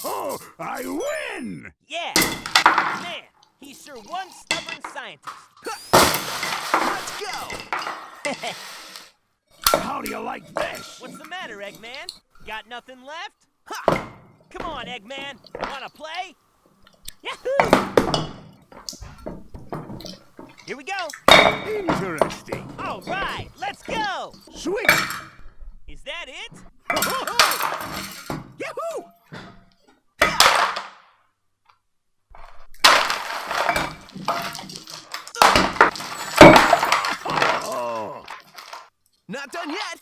I win! Yeah! Man, he's sure one stubborn scientist. Let's go! How do you like this? What's the matter, Eggman? Got nothing left? Ha! Come on, Eggman. Wanna play? Yahoo! Here we go. Interesting. All right, let's go. Sweet. Is that it? Yahoo! Oh. Not done yet!